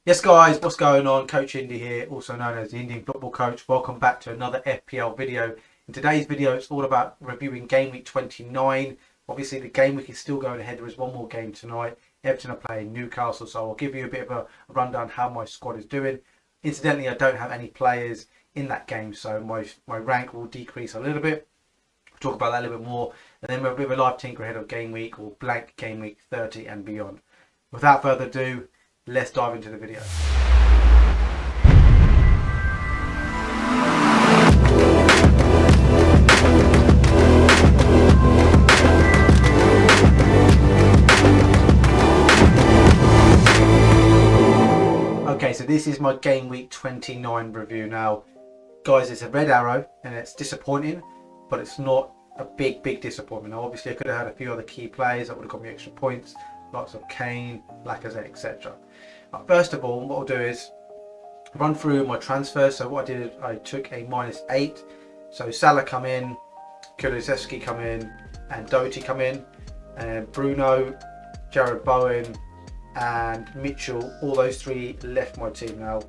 Yes guys, what's going on? Coach Indy here, also known as the Indian Football Coach. Welcome back to another FPL video. In today's video, it's all about reviewing Game Week 29. Obviously, the Game Week is still going ahead. There is one more game tonight. Everton are playing Newcastle, so I'll give you a bit of a rundown how my squad is doing. Incidentally, I don't have any players in that game, so my rank will decrease a little bit. We'll talk about that a little bit more. And then we'll have a bit of a live tinker ahead of Game Week or blank Game Week 30 and beyond. Without further ado, let's dive into the video. Okay, so this is my Game Week 29 review now. Guys, it's a red arrow and it's disappointing, but it's not a big disappointment. Now, obviously, I could have had a few other key players that would have got me extra points, lots of Kane, Lacca, etc. First of all, what I'll do is run through my transfers. So what I did, I took a -8. So Salah come in, Kulusevski come in, and Doty come in, and Bruno, Jared Bowen, and Mitchell. All those three left my team now.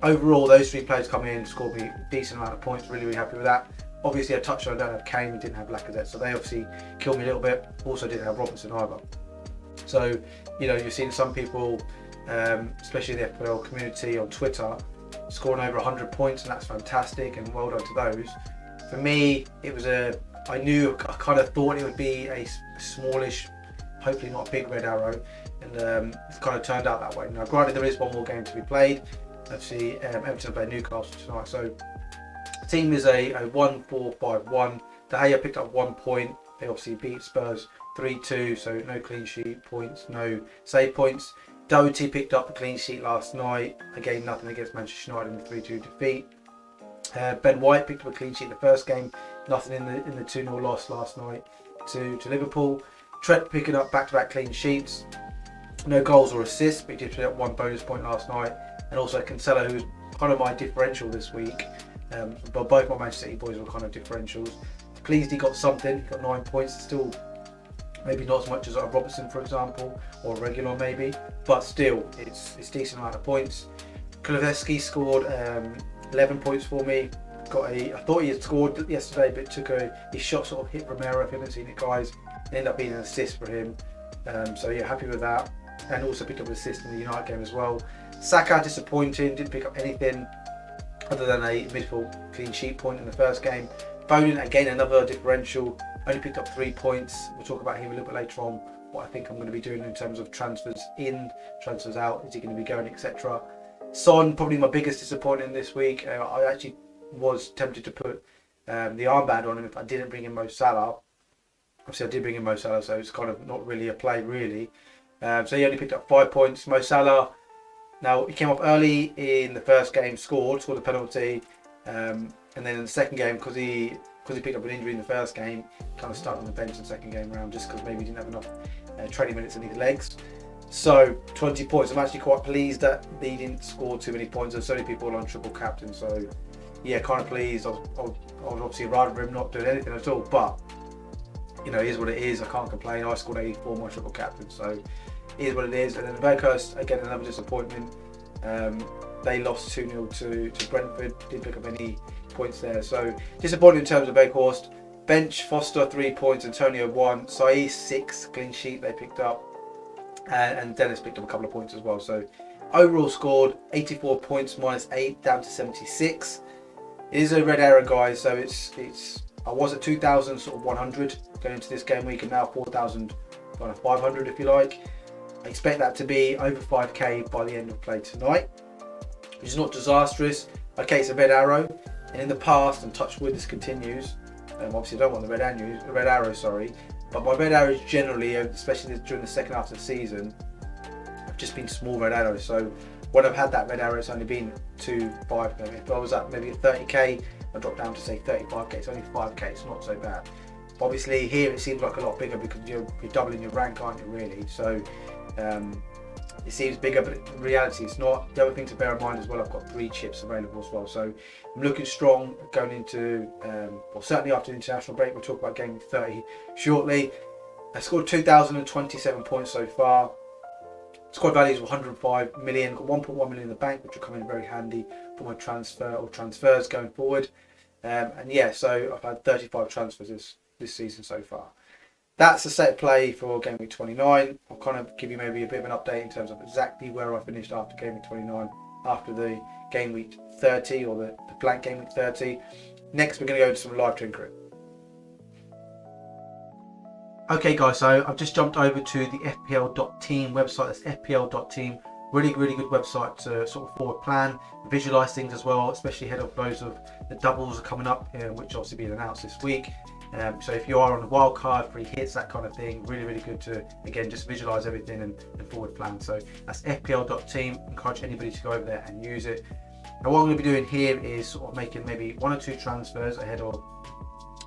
Overall, those three players come in, scored me a decent amount of points. Really happy with that. Obviously, I touched on I don't have Kane, didn't have Lacazette, so they obviously killed me a little bit. Also, didn't have Robinson either. So, you know, you've seen some people, especially the FPL community on Twitter, scoring over 100 points, and that's fantastic, and well done to those. For me, it was I kind of thought it would be a smallish, hopefully not a big red arrow, and it's kind of turned out that way. Now, granted, there is one more game to be played. Obviously, Everton play Newcastle tonight, so the team is a 1-4-5-1. De Gea picked up 1 point. They obviously beat Spurs 3-2, so no clean sheet points, no save points. Doty picked up the clean sheet last night. Again, nothing against Manchester United in the 3-2 defeat. Ben White picked up a clean sheet in the first game. Nothing in the 2-0 loss last night to Liverpool. Trent picking up back-to-back clean sheets. No goals or assists, but he did pick up 1 bonus point last night. And also Cancelo, who was kind of my differential this week. But both my Manchester City boys were kind of differentials. Cleansy got something. He got 9 points. Still, maybe not as much as Robertson, for example, or regular maybe, but still, it's a decent amount of points. Kulusevski scored 11 points for me. I thought he had scored yesterday, but his shot sort of hit Romero. If you haven't seen it, guys, it ended up being an assist for him. So yeah, happy with that. And also picked up an assist in the United game as well. Saka disappointing, didn't pick up anything other than a midfield clean sheet point in the first game. Foden, again, another differential, only picked up 3 points. We'll talk about him a little bit later on, what I think I'm going to be doing in terms of transfers in, transfers out, is he going to be going, etc. Son, probably my biggest disappointment this week. I actually was tempted to put the armband on him if I didn't bring in Mo Salah. Obviously, I did bring in Mo Salah, so it's kind of not really a play, really. So he only picked up 5 points. Mo Salah, now he came up early in the first game, scored a penalty, and then in the second game, because he picked up an injury in the first game, kind of started on the bench in the second game round, just because maybe he didn't have enough training minutes in his legs. So 20 points. I'm actually quite pleased that he didn't score too many points. There's so many people on triple captain, so yeah, kind of pleased. I would obviously rather him not doing anything at all, but you know, it is what it is. I can't complain. I scored 84 my triple captain, so it is what it is. And then Vegas, again, another disappointment. They lost 2-0 to Brentford. Didn't pick up any points there, so disappointing in terms of Veghorst. Bench, Foster 3 points, Antonio 1, Saiz 6 clean sheet they picked up, and Dennis picked up a couple of points as well. So overall scored 84 points -8 down to 76. It is a red arrow, guys, so it's I was at 2,100 going into this game week, and now 4,500 if you like. I expect that to be over 5k by the end of play tonight, which is not disastrous. Okay, it's a red arrow, and in the past, and touch wood, this continues. Obviously, I don't want the red arrow, but my red arrows generally, especially during the second half of the season, have just been small red arrows. So when I've had that red arrow, it's only been 2-5. If I was at maybe at 30k, I dropped down to say 35k. It's only 5k. It's not so bad. Obviously, here it seems like a lot bigger because you're doubling your rank, aren't you? Really? So it seems bigger, but in reality it's not. The other thing to bear in mind as well, I've got 3 chips available as well, so I'm looking strong going into well, certainly after the international break. We'll talk about game 30 shortly. I scored 2,027 points so far. Squad value is 105 million, got 1.1 million in the bank, which will come in very handy for my transfers going forward. And yeah, so I've had 35 transfers this season so far. That's the set of play for Game Week 29. I'll kind of give you maybe a bit of an update in terms of exactly where I finished after Game Week 29, after the Game Week 30 or the blank Game Week 30. Next, we're going to go to some live tinkering. Okay guys, so I've just jumped over to the FPL.Team website. That's FPL.Team. Really good website to sort of forward plan, visualize things as well, especially ahead of those of the doubles are coming up, which obviously being announced this week. So if you are on a wild card, free hits, that kind of thing, really good to, again, just visualize everything and forward plan. So that's FPL.Team. Encourage anybody to go over there and use it. Now what I'm going to be doing here is sort of making maybe 1 or 2 transfers ahead of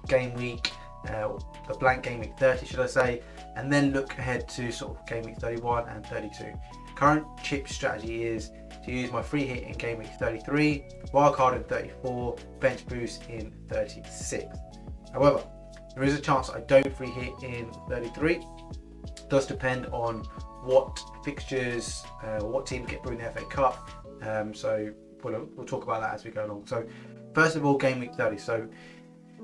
Game Week, the blank Game Week 30 should I say, and then look ahead to sort of Game Week 31 and 32. Current chip strategy is to use my free hit in Game Week 33, wildcard in 34, bench boost in 36. However, there is a chance I don't free hit in 33. It does depend on what fixtures, what team get through in the FA Cup. So we'll talk about that as we go along. So first of all, Game Week 30. So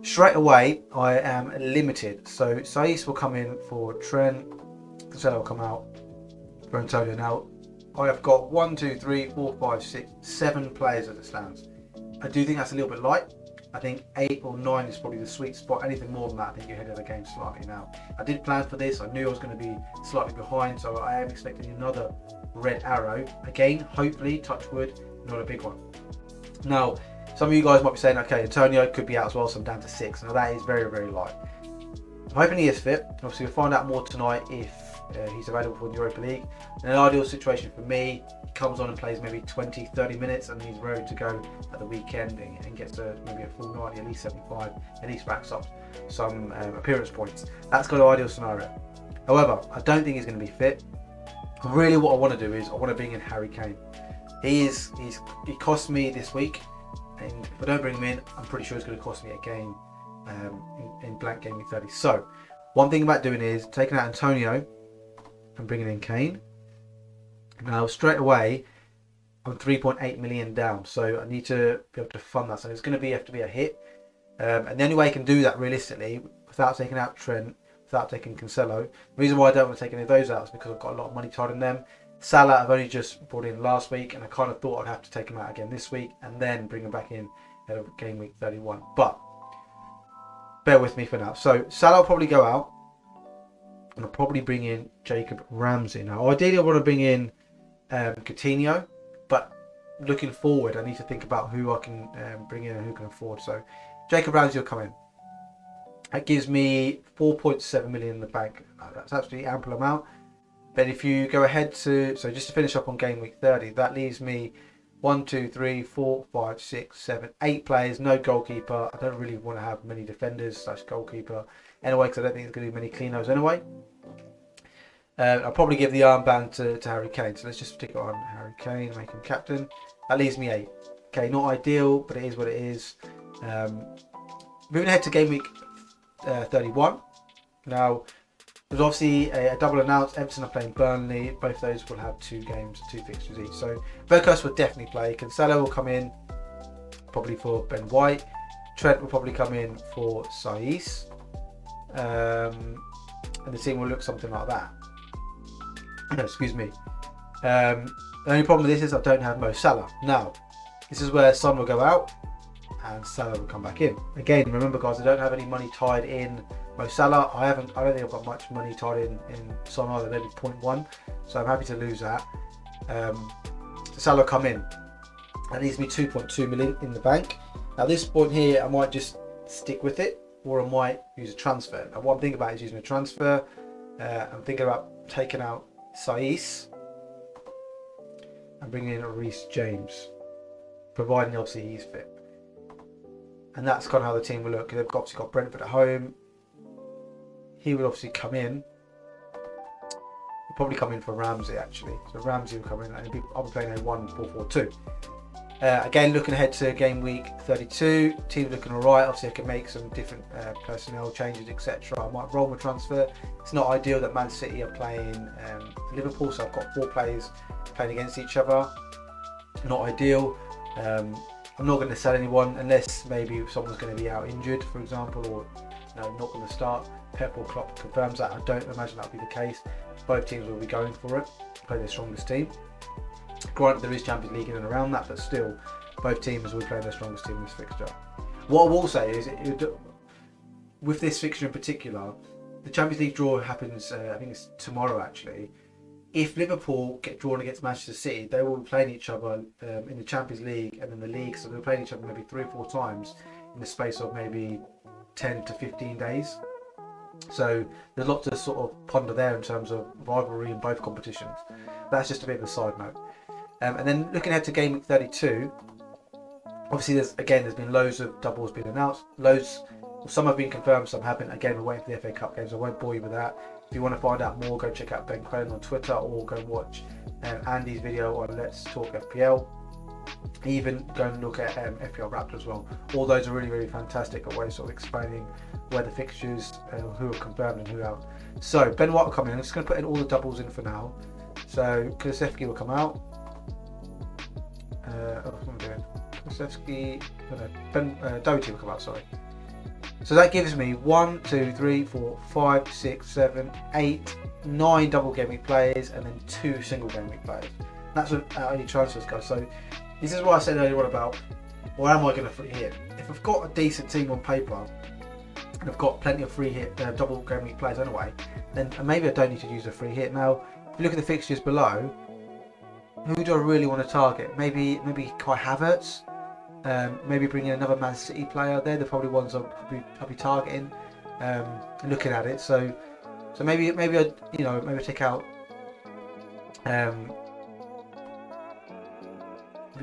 straight away, I am limited. So Saiss will come in for Trent. Cancelo will come out for Antonio. Now, I have got 1, 2, 3, 4, 5, 6, 7 players as it stands. I do think that's a little bit light. I think 8 or 9 is probably the sweet spot. Anything more than that, I think you're ahead of the game slightly now. I did plan for this. I knew I was going to be slightly behind, so I am expecting another red arrow. Again, hopefully, touch wood, not a big one. Now, some of you guys might be saying, okay, Antonio could be out as well, so I'm down to 6. Now, that is very light. I'm hoping he is fit. Obviously, we'll find out more tonight if he's available for the Europa League. In an ideal situation for me, he comes on and plays maybe 20-30 minutes and he's ready to go at the weekend and gets maybe a full 90, at least 75, at least racks up some appearance points. That's kind of ideal scenario. However, I don't think he's going to be fit. Really what I want to do is I want to bring in Harry Kane. He cost me this week, and if I don't bring him in, I'm pretty sure it's going to cost me a game in blank Game Week 30. So one thing about doing is taking out Antonio and bringing in Kane. Now straight away I'm 3.8 million down, so I need to be able to fund that. So it's going to have to be a hit, and the only way I can do that realistically without taking out Trent, without taking Cancelo. The reason why I don't want to take any of those out is because I've got a lot of money tied in them. Salah I've only just brought in last week, and I kind of thought I'd have to take him out again this week and then bring him back in ahead of Game Week 31. But bear with me for now. So Salah will probably go out, and I'll probably bring in Jacob Ramsey. Now ideally I want to bring in Coutinho, but looking forward I need to think about who I can bring in and who can afford. So Jacob Ramsey will come in. That gives me 4.7 million in the bank. That's absolutely ample amount. But if you go ahead to, so just to finish up on Game Week 30, that leaves me 1, 2, 3, 4, 5, 6, 7, 8 players, no goalkeeper. I don't really want to have many defenders / goalkeeper anyway, because I don't think there's going to be many cleanos anyway. I'll probably give the armband to Harry Kane. So let's just stick it on Harry Kane, make him captain. That leaves me 8. Okay, not ideal, but it is what it is. Moving ahead to Game Week 31. Now, there's obviously a double announced. Everton are playing Burnley. Both of those will have 2 games, 2 fixtures each. So Berghuis will definitely play. Cancelo will come in probably for Ben White. Trent will probably come in for Saiss. And the team will look something like that. No, excuse me. The only problem with this is I don't have Mo Salah. Now, this is where Son will go out and Salah will come back in. Again, remember guys, I don't have any money tied in Mo Salah. I don't think I've got much money tied in Son either, maybe 0.1. So I'm happy to lose that. Salah come in. That leaves me 2.2 million in the bank. Now this point here, I might just stick with it, or I might use a transfer. Now what I'm thinking about is using a transfer. I'm thinking about taking out Saiss and bringing in Reece James, providing obviously he's fit. And that's kind of how the team will look. They've obviously got Brentford at home. He will obviously come in. He'll probably come in for Ramsey actually. So Ramsey will come in and I'll be playing a 1-4-4-2. Again, looking ahead to game week 32, team's looking alright. Obviously, I can make some different personnel changes, etc. I might roll my transfer. It's not ideal that Man City are playing Liverpool, so I've got 4 players playing against each other. Not ideal. I'm not going to sell anyone unless maybe someone's going to be out injured, for example, or not going to start. Pep or Klopp confirms that. I don't imagine that'll be the case. Both teams will be going for it, play their strongest team. Granted, there is Champions League in and around that, but still, both teams will play their strongest team in this fixture. What I will say is, with this fixture in particular, the Champions League draw happens, I think it's tomorrow actually. If Liverpool get drawn against Manchester City, they will be playing each other in the Champions League and in the league, so they'll be playing each other maybe 3 or 4 times in the space of maybe 10 to 15 days. So there's a lot to sort of ponder there in terms of rivalry in both competitions. That's just a bit of a side note. And then looking ahead to game week 32, obviously there's been loads of doubles being announced. Some have been confirmed, some haven't. Again, we're waiting for the FA Cup games. I won't bore you with that. If you want to find out more, go check out Ben Crane on Twitter, or go and watch Andy's video on Let's Talk FPL. Even go and look at FPL Raptor as well. All those are really, really fantastic at ways of explaining where the fixtures, who are confirmed and who out. So Ben White will come in. I'm just going to put in all the doubles in for now. So Kulusevski will come out. What am I doing? Kulusevski, Doty will come out, sorry. So that gives me 1, 2, 3, 4, 5, 6, 7, 8, 9 double game week players and then 2 single game week players. That's what only transfers go. So this is what I said earlier on about, where am I going to free hit? If I've got a decent team on paper and I've got plenty of free hit double game week players anyway, then maybe I don't need to use a free hit. Now, if you look at the fixtures below, who do I really want to target? Maybe Kai Havertz. Maybe bring in another Man City player. They're probably ones I'll be targeting. Looking at it, so maybe I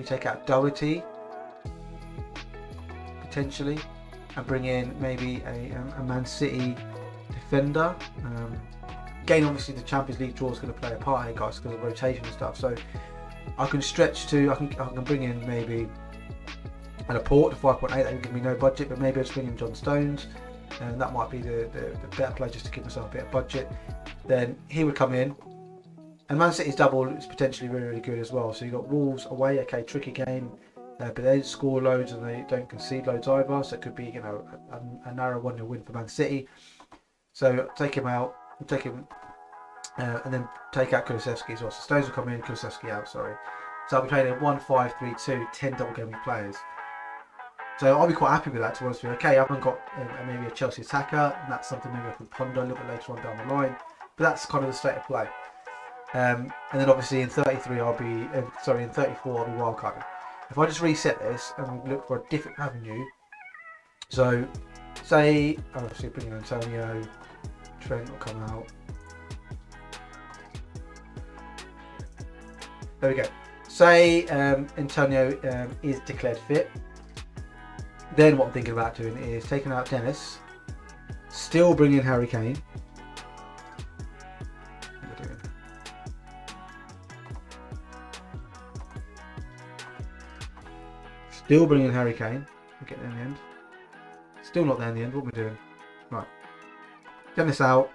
take out Doherty potentially, and bring in maybe a Man City defender. Again, obviously the Champions League draw is going to play a part here, guys, because of rotation and stuff. So I can stretch to, I can bring in maybe an Laporte to 5.8. That would give me no budget, but maybe I'll just bring in John Stones, and that might be the better play, just to give myself a bit of budget. Then he would come in, and Man City's double is potentially really, really good as well. So you've got Wolves away, okay, tricky game, but they don't score loads and they don't concede loads either. So it could be, a narrow 1-0 win for Man City. So take him out, and then take out Kulusevski as well. So Stones will come in, Kulusevski out, sorry. So I'll be playing a 1-5-3-2, 10 double game week players. So I'll be quite happy with that, to be honest with you. Okay, I haven't got maybe a Chelsea attacker, and that's something maybe I can ponder a little bit later on down the line. But that's kind of the state of play. And then obviously in 33 in 34 I'll be wildcarding. If I just reset this and we look for a different avenue, so say obviously bring in Antonio, Trent will come out. There we go. Say Antonio is declared fit. Then what I'm thinking about doing is taking out Dennis, still bringing in Harry Kane. Still bringing in Harry Kane. We'll get there in the end. Still not there in the end. What am I doing? Right. Dennis out.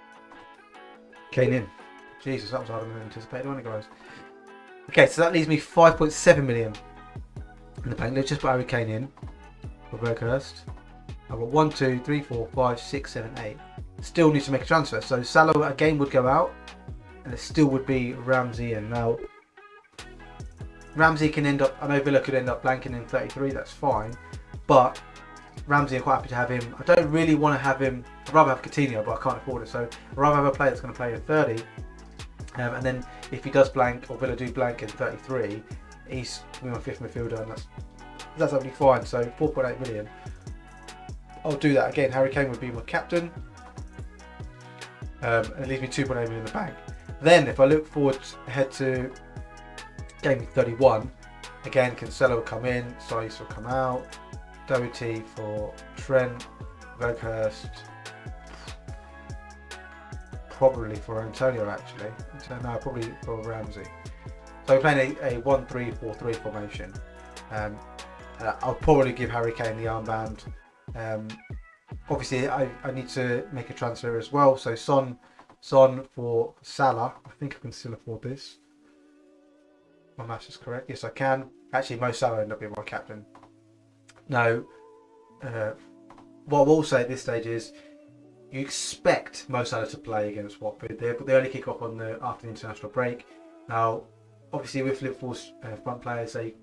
Kane in. Jesus, that was harder than anticipated, wasn't it, guys? Okay, so that leaves me 5.7 million in the bank. Let's just put Harry Kane in for Berghurst. I've got 1, 2, 3, 4, 5, 6, 7, 8. Still need to make a transfer. So Salah again would go out, and it still would be Ramsey in. Now, Ramsey can end up, I know Villa could end up blanking in 33, that's fine. But Ramsey, I'm quite happy to have him. I don't really want to have him, I'd rather have Coutinho, but I can't afford it. So I'd rather have a player that's going to play in 30. And then if he does blank, or Villa do blank in 33, he's my 5th midfielder, and that's absolutely fine. So 4.8 million. I'll do that again. Harry Kane would be my captain. And it leaves me 2.8 million in the bank. Then if I look forward ahead to game week 31, again Cancelo will come in, Saïs will come out, Doherty for Trent, Berghurst, probably for Antonio actually. So no, probably for Ramsey. So we're playing a 1-3-4-3 formation. I'll probably give Harry Kane the armband. Obviously, I need to make a transfer as well. So Son for Salah. I think I can still afford this. My maths is correct. Yes, I can. Actually, Mo Salah ended up being my captain. Now, what I will say at this stage is, you expect Mo Salah to play against Watford. They only kick off after the international break. Now, obviously, with Liverpool's front players, they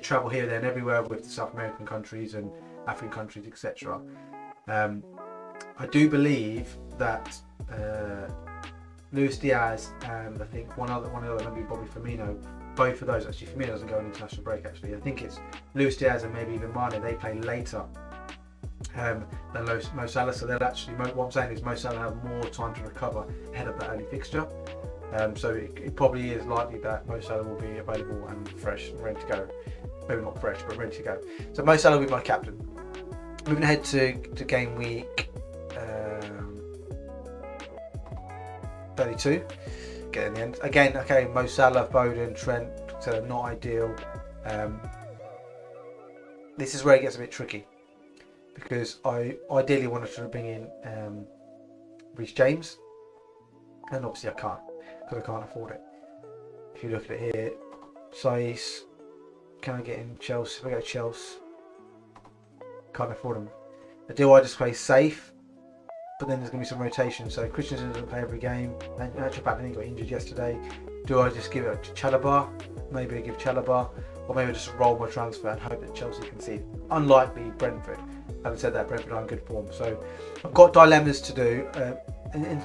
travel here, there, and everywhere with the South American countries and African countries, etc. I do believe that Luis Diaz and I think one other maybe Bobby Firmino, both of those, actually Firmino doesn't go on international break actually. I think it's Luis Diaz and maybe even Mane, they play later than Mo Salah, so they'll actually, what I'm saying is Mo Salah have more time to recover ahead of that early fixture. So it probably is likely that Mo Salah will be available and fresh and ready to go. Maybe not fresh, but ready to go. So Mo Salah will be my captain. Moving ahead to game week 32. Get in the end. Again, okay, Mo Salah, Foden, Trent, so not ideal. This is where it gets a bit tricky, because I ideally wanted to bring in Reece James, and obviously I can't, because I can't afford it. If you look at it here, size, can I get in Chelsea? If I go to Chelsea, can't afford them. Do I just play safe? But then there's going to be some rotation. So Christensen doesn't play every game. And in actual fact, he got injured yesterday. Do I just give it to Chalobah? Maybe I give Chalobah, or maybe I just roll my transfer and hope that Chelsea can see. Unlikely Brentford. Having said that, Brentford are in good form. So I've got dilemmas to do. In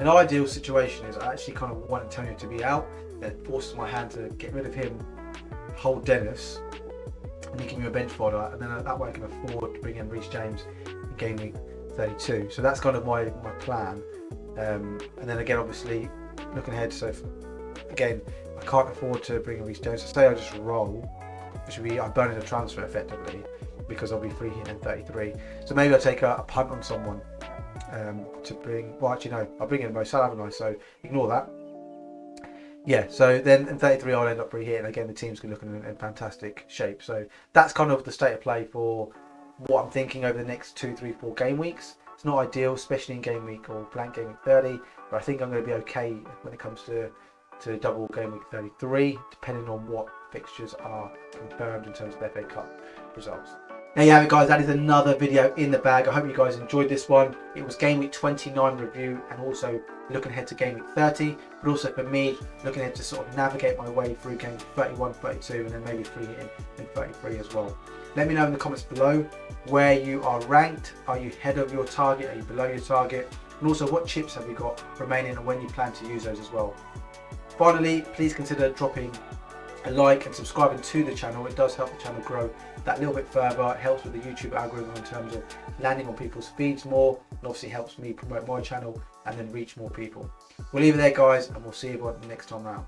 an ideal situation is I actually kind of want Antonio to be out. That forces my hand to get rid of him, hold Dennis, and you give me a bench fodder, and then that way I can afford to bring in Reece James in game week 32. So that's kind of my plan. And then again, obviously looking ahead, so again, I can't afford to bring in Reece James. So say I just roll, which would be I'm burning a transfer effectively, because I'll be free hitting 33. So maybe I'll take a punt on someone to bring. Well, actually no, I'll bring in Mo Salah, haven't I? So ignore that. Yeah, so then in 33 I'll end up reheating. Again, the team's looking in fantastic shape. So that's kind of the state of play for what I'm thinking over the next 2, 3, 4 game weeks. It's not ideal, especially in game week or blank game week 30, but I think I'm going to be okay when it comes to double game week 33, depending on what fixtures are confirmed in terms of the FA Cup results. There you have it, guys. That is another video in the bag. I hope you guys enjoyed this one. It was game week 29 review, and also looking ahead to game week 30, but also for me, looking ahead to sort of navigate my way through game 31, 32, and then maybe free hitting in 33 as well. Let me know in the comments below where you are ranked. Are you ahead of your target? Are you below your target? And also, what chips have you got remaining and when you plan to use those as well. Finally, please consider dropping a like and subscribing to the channel. It does help the channel grow that little bit further. It helps with the YouTube algorithm in terms of landing on people's feeds more, and obviously helps me promote my channel and then reach more people. We'll leave it there, guys, and we'll see you next time round.